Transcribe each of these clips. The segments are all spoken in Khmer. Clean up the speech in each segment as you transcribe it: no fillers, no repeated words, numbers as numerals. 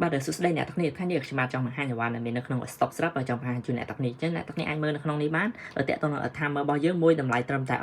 បាទដែលសួស្តីអ្នកទាំងនេះថ្ងៃនេះខ្ញុំបាទចង់បង្ហាញអ្វីដែលមាននៅក្នុង stock ស្រាប់ហើយចង់បង្ហាញជូនអ្នកទាំងនេះអញ្ចឹងអ្នកទាំងនេះអាចមើលនៅក្នុងនេះបានតើតើនៅ timer របស់យើងមួយតម្លៃត្រឹមតែ$6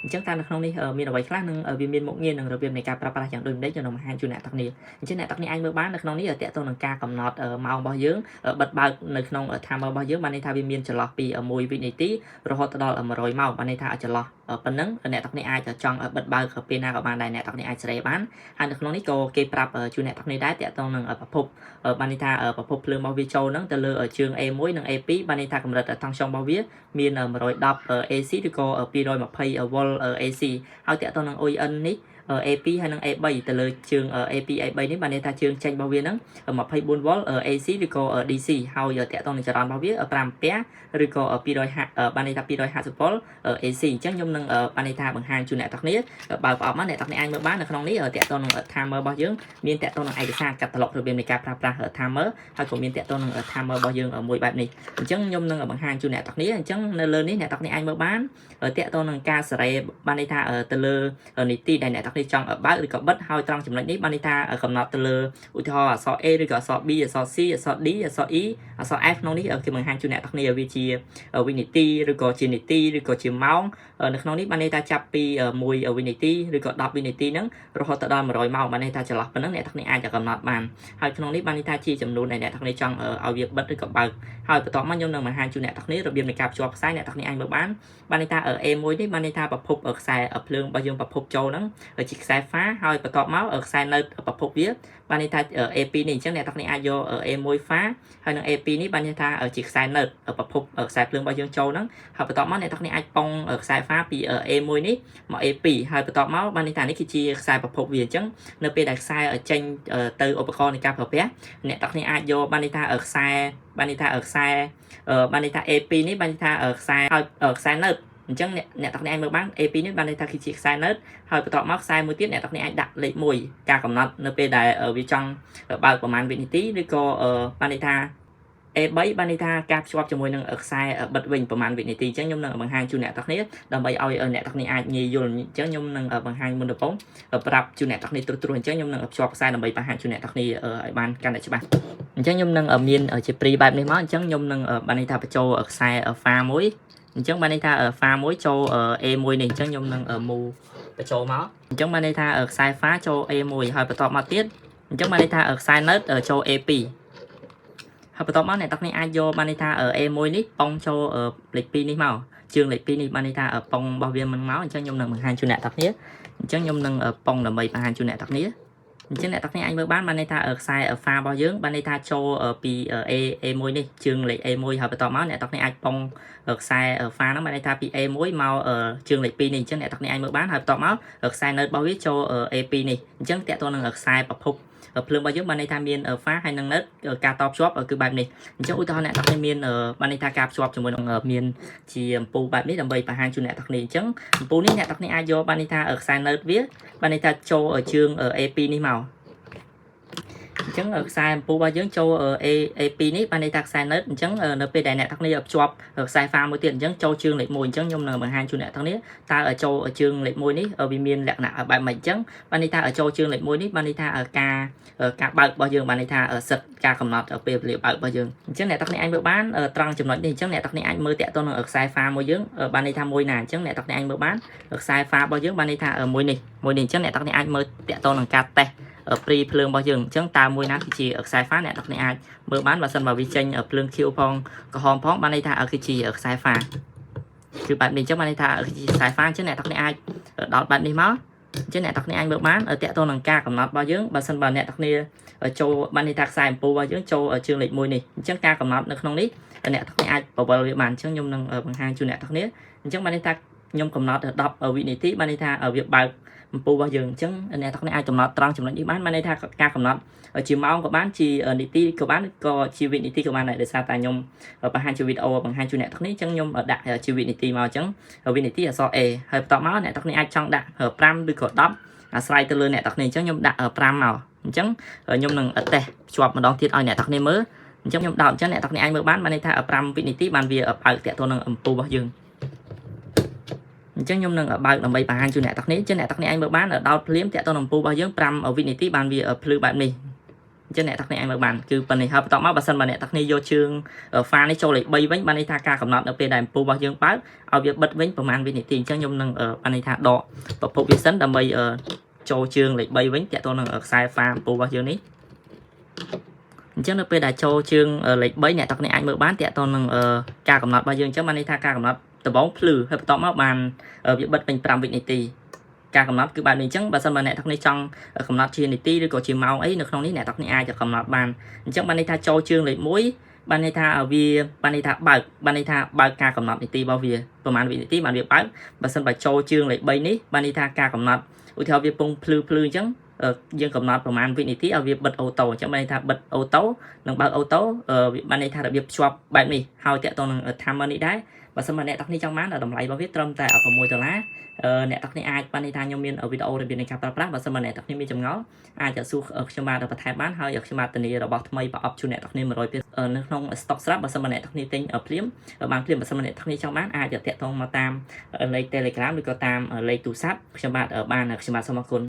អញ្ចឹងតើនៅក្នុងនេះមានអ្វីខ្លះនិងវាមានមុខងារនិងរបៀបនៃការប្រើប្រាស់យ៉ាងដូចម្តេចខ្ញុំនឹងបង្ហាញជូនអ្នកទាំងនេះអញ្ចឹងអ្នកទាំងនេះអាចមើលបាននៅក្នុងនេះតើតើនឹងការកំណត់ម៉ោងរបស់យើងបិទបើកនៅក្នុង timer របស់យើងបានន័យថាវាមានចន្លោះពី1វិនាទីរហូតដល់100ម៉ោងបានន័យថាចន្លោះប៉ុណ្ណឹងអ្នកទាំងនេះអាចចង់បិទបើកពេលណាក៏បានដែរអ្នកទាំងនេះអាចសេរីបានហើយនៅក្នុងនេះក៏គេប្រាប់ជូនអ្នកទាំងនេះដែរតើតើនឹងប្រភពបានន័យថាប្រភពភ្លើងរបស់វាចូលហ្នឹងទៅលើជើង A1 និង A2 បានន័យថាកម្រិតថង់ស្យុងរបស់វាមាន110 AC ឬក៏220 volt AC ហើយតើតើនឹង OEN នេះA2 ហើយនិង A3 ទៅលើជើង A2 A3 នេះបានន័យថាជើងចេញរបស់វាហ្នឹង24 volt AC ឬក៏ DC ហើយតើតើនឹងចរន្តរបស់វា5 ampere ឬក៏250បានន័យថា250 volt AC អញ្ចឹងខ្ញុំនឹងបានន័យថាបង្ហាញជូនអ្នកទាំងគ្នាបើប្រអប់មកអ្នកទាំងគ្នាអាចមើលបាននៅក្នុងនេះតើតើនឹង timer របស់យើងមានតើតើនឹងឯកសារកាត់ត្លុករបៀបនៃការប្រើប្រាស់ timer ហើយក៏មានតើតើនឹង timer របស់យើងមួយបែបនេះអញ្ចឹងខ្ញុំនឹងបង្ហាញជូនអ្នកទាំងគ្នាអញ្ចឹងនៅលើនេះអ្នកទាំងគ្នាអាចមើលបានតើតើនឹងការសេរីបានន័យថាទៅលើនីតិដែលអ្នកទាំងគ្នាចង់បើកឬក៏បិទហើយត្រង់ចំណុចនេះបានន័យថាកំណត់ទៅលើឧទាហរណ៍អក្សរ A ឬក៏អក្សរ B អក្សរ C អក្សរ D អក្សរ E អក្សរ F ក្នុងនេះគេបង្ហាញជូនអ្នកទាំងគ្នាវាជាវិនាទីឬក៏ជានាទីឬក៏ជាម៉ោងនៅក្នុងនេះបានន័យថាចាប់ពី1វិនាទីឬក៏10វិនាទីហ្នឹងរហូតដល់100ម៉ោងបានន័យថាចន្លោះប៉ុណ្ណឹងអ្នកទាំងគ្នាអាចកំណត់បានហើយក្នុងនេះបានន័យថាជាចំនួនដែលអ្នកទាំងគ្នាចង់ឲ្យវាបិទឬក៏បើកហើយបន្ទាប់មកខ្ញុំនឹងបង្ហាញជូនអ្នកទាំងគ្នារបៀបនៃការភ្ជាប់ខ្សែអ្នកទាំងគ្នាអាចមើលបានន័យថា A1 នេះបានន័យថាប្រភពខ្សែភ្លើងរបស់យើងប្រភពចូលហ្នឹងជាខ្សែ pha ហើយបន្ទាប់មកខ្សែនៅប្រភពវាបានន័យថា A2 នេះអញ្ចឹងអ្នកទាំងគ្នាអាចយក A1 pha ហើយនឹង A2 នេះបានន័យថាជាខ្សែនៅប្រភពខ្សែភ្លើងរបស់យើងចូលហ្នឹងហើយបន្ទាប់មកអ្នកទាំងគ្នាអាចប៉ុងខ្សែ pha ពី A1 នេះមក A2 ហើយបន្ទាប់មកបានន័យថានេះគឺជាខ្សែប្រភពវាអញ្ចឹងនៅពេលដែលខ្សែចេញទៅឧបករណ៍នៃការប្រើប្រាស់អ្នកទាំងគ្នាអាចយកបានន័យថាខ្សែបានន័យថាខ្សែបានន័យថា A2 នេះបានន័យថាខ្សែហើយខ្សែនៅអញ្ចឹងអ្នកទាំងគ្នាអាចមើលបាន A2 នេះបានន័យថាគឺជាខ្សែនៅហើយបន្ទាប់មកខ្សែមួយទៀតអ្នកទាំងគ្នាអាចដាក់លេខ1ការកំណត់នៅពេលដែលវាចង់បើកប្រហែលវិនាទីឬក៏បានន័យថា A3 បានន័យថាការភ្ជាប់ជាមួយនឹងខ្សែបិទវិញប្រហែលវិនាទីអញ្ចឹងខ្ញុំនឹងបង្ហាញជូនអ្នកទាំងគ្នាដើម្បីឲ្យអ្នកទាំងគ្នាអាចងាយយល់អញ្ចឹងខ្ញុំនឹងបង្ហាញមុនដំបូងប្រាប់ជូនអ្នកទាំងគ្នាត្រួសអញ្ចឹងខ្ញុំនឹងភ្ជាប់ខ្សែដើម្បីបង្ហាញជូនអ្នកទាំងគ្នាឲ្យបានកាន់តែច្បាស់អញ្ចឹងខ្ញុំនឹងមានជាព្រីបែបនេះមកអញ្ចឹងខ្ញុំនឹងបានន័យថាបញ្ចូលខ្សែ pha មួយអញ្ចឹងបានន័យថា pha មួយចូល A1 នេះអញ្ចឹងខ្ញុំនឹងមូបញ្ចូលមកអញ្ចឹងបានន័យថាខ្សែ pha ចូល A1 ហើយបន្ទាប់មកទៀតអញ្ចឹងបានន័យថាខ្សែ note ចូល A2 ហើយបន្ទាប់មកអ្នកទាំងគ្នាអាចយកបានន័យថា A1 នេះប៉ុងចូលលេខ2នេះមកជើងលេខ2នេះបានន័យថាប៉ុងរបស់វាមិនមកអញ្ចឹងខ្ញុំនឹងបង្ហាញជូនអ្នកទាំងគ្នាអញ្ចឹងខ្ញុំនឹងប៉ុងដើម្បីបង្ហាញជូនអ្នកទាំងគ្នាអញ្ចឹងអ្នកទាំងគ្នាអាចមើលបានន័យថាខ្សែ pha របស់យើងបានន័យថាចូលពី A1 នេះជើងលេខ A1 ហើយបន្ទាប់មកអ្នកទាំងគ្នាអាចប៉ុងខ្សែ pha ហ្នឹងបានន័យថាពី A1 មកជើងលេខ2នេះអញ្ចឹងអ្នកទាំងគ្នាអាចមើលបានហើយបន្ទាប់មកខ្សែ note របស់វាចូល A2 នេះអញ្ចឹងតើតើនឹងខ្សែប្រភពភ្លើងរបស់យើងបានន័យថាមាន pha ហើយនឹង note ការតភ្ជាប់គឺបែបនេះអញ្ចឹងឧទាហរណ៍អ្នកទាំងគ្នាមានបានន័យថាការភ្ជាប់ជាមួយនឹងមានជាអំពូលបែបនេះដើម្បីបង្ហាញជូនអ្នកទាំងគ្នាអញ្ចឹងអំពូលនេះអ្នកទាំងគ្នាអាចយកបានន័យថាខ្សែ note វាបានន័យថាចូលជើង A2 នេះមកអញ្ចឹងខ្សែអំពូលរបស់យើងចូល A2 នេះបានន័យថាខ្សែ note អញ្ចឹងនៅពេលដែលអ្នកទាំងគ្នាភ្ជាប់ខ្សែ pha មួយទៀតអញ្ចឹងចូលជើងលេខ1អញ្ចឹងខ្ញុំនឹងបង្ហាញជូនអ្នកទាំងគ្នាតើចូលជើងលេខ1នេះវាមានលក្ខណៈបែបម៉េចអញ្ចឹងបានន័យថាចូលជើងលេខ1នេះបានន័យថាការបើករបស់យើងបានន័យថាសិទ្ធការកំណត់ពេលវេលាបើករបស់យើងអញ្ចឹងអ្នកទាំងគ្នាអាចមើលបានត្រង់ចំណុចនេះអញ្ចឹងអ្នកទាំងគ្នាអាចមើលតាក់ទងនឹងខ្សែ pha មួយយើងបានន័យថាមួយណាអញ្ចឹងអ្នកទាំងគ្នាអាចមើលបានខ្សែ pha របស់យើងបានន័យថាមួយនេះអញ្ចឹងអ្នកទាំងគ្នាអាចមើលតាក់ទងនឹងការតេស្តព្រីភ្លើងរបស់យើងអញ្ចឹងតើមួយណាគឺជាខ្សែ pha អ្នកទាំងគ្នាអាចមើលបានបើសិនបើវាចេញភ្លើងខៀវផងក្រហមផងបានន័យថាគឺជាខ្សែ pha គឺបែបនេះអញ្ចឹងបានន័យថាគឺជាខ្សែ pha អញ្ចឹងអ្នកទាំងគ្នាអាចដោតបែបនេះមកអញ្ចឹងអ្នកទាំងគ្នាអាចមើលបានតាក់ទងនឹងការកំណត់របស់យើងបើសិនបើអ្នកទាំងគ្នាចូលបានន័យថាខ្សែអំពូលរបស់យើងចូលជើងលេខ1នេះអញ្ចឹងការកំណត់នៅក្នុងនេះអ្នកទាំងគ្នាអាចបវលវាបានអញ្ចឹងខ្ញុំនឹងបង្ហាញជូនអ្នកទាំងគ្នាអញ្ចឹងបានន័យថាខ្ញុំកំណត់10វិនាទីបានន័យថាវាបើកអំពូលរបស់យើងអញ្ចឹងអ្នកទាំងគ្នាអាចកំណត់ត្រង់ចំណុចនេះបានន័យថាការកំណត់ជាម៉ោងក៏បានជានាទីក៏បានក៏ជាវិនាទីក៏បានដែរដោយសារតែខ្ញុំបង្ហាញជាវីដេអូបង្ហាញជូនអ្នកទាំងគ្នាអញ្ចឹងខ្ញុំដាក់ជាវិនាទីមកអញ្ចឹងវិនាទីអក្សរ A ហើយបន្ទាប់មកអ្នកទាំងគ្នាអាចចង់ដាក់5ឬក៏10អាស្រ័យទៅលើអ្នកទាំងគ្នាអញ្ចឹងខ្ញុំដាក់5មកអញ្ចឹងខ្ញុំនឹងតេស្តភ្ជាប់ម្ដងទៀតឲ្យអ្នកទាំងគ្នាមើលអញ្ចឹងខ្ញុំដោតអញ្ចឹងអ្នកទាំងគ្នាអាចមើលបានន័យថា5វិនាទីបានវាបើកតាក់ទងនឹងអំពូលរបស់យើងអញ្ចឹងខ្ញុំនឹងបើកដើម្បីបង្ហាញជូនអ្នកទាំងគ្នាអញ្ចឹងអ្នកទាំងគ្នាអាចមើលបានដោតភ្លាមតាក់ទងនឹងអំពូលរបស់យើង5វិនាទីបានវាភ្លឺបែបនេះ ចឹងអ្នកទាំងនេះអាចមើលបានគឺប៉ុណ្ណេះហើយបន្តមកបើសិនបើអ្នកទាំងនេះយកជើង file នេះចូលលេខ3វិញបានន័យថាការកំណត់នៅពេលដែលអំពូលរបស់យើងបើកឲ្យវាបិទវិញប្រហែលវិនាទីអញ្ចឹងខ្ញុំនឹងបានន័យថាដកប្រភពវាសិនដើម្បីចូលជើងលេខ3វិញតាក់ទងនឹងខ្សែ file អំពូលរបស់យើងនេះអញ្ចឹងនៅពេលដែលចូលជើងលេខ3អ្នកទាំងនេះអាចមើលបានតាក់ទងនឹងការកំណត់របស់យើងអញ្ចឹងបានន័យថាការកំណត់ដំបូងភ្លឺហើយបន្តមកបានវាបិទពេញ5វិនាទីការកំណត់គឺបែបនេះអញ្ចឹងបើសិនបើអ្នកទាំងនេះចង់កំណត់ជានាទីឬក៏ជាម៉ោងអីនៅក្នុងនេះអ្នកទាំងនេះអាចកំណត់បានអញ្ចឹងបានន័យថាចូលជើងលេខ1បានន័យថាវាបានន័យថាបើកបានន័យថាបើកការកំណត់នាទីរបស់វាប្រហែលវិនាទីបានវាបើកបើសិនបើចូលជើងលេខ3នេះបានន័យថាការកំណត់ឧទាហរណ៍វាពងភ្លឺអញ្ចឹងយើងកំណត់ប្រហែលវិនាទីឲ្យវាបិទអូតូអញ្ចឹងបានន័យថាបិទអូតូនិងបើកអូតូបានន័យថារបៀបភ្ជាប់បែបនេះហើយតាក់ទងនឹង timer នេះដែរបើសិនបើអ្នកទាំងនេះចង់បានតម្លៃរបស់វាត្រឹមតែ$6អ្នកទាំងនេះអាចបានន័យថាខ្ញុំមានវីដេអូរបៀបនៃការប្រើប្រាស់បើសិនបើអ្នកទាំងនេះមានចម្ងល់អាចសួរខ្ញុំបានបន្ថែមបានហើយខ្ញុំបានធានារបស់ថ្មីប្រអប់ជូនអ្នកទាំងនេះ100%នៅក្នុង stock ស្រាប់បើសិនបើអ្នកទាំងនេះទិញភ្លាមបានភ្លាមបើសិនបើអ្នកទាំងនេះចង់បានអាចតាក់ទងមកតាមលេខ Telegram ឬក៏តាមលេខទូរស័ព្ទខ្ញុំបាទសូមអរគុណ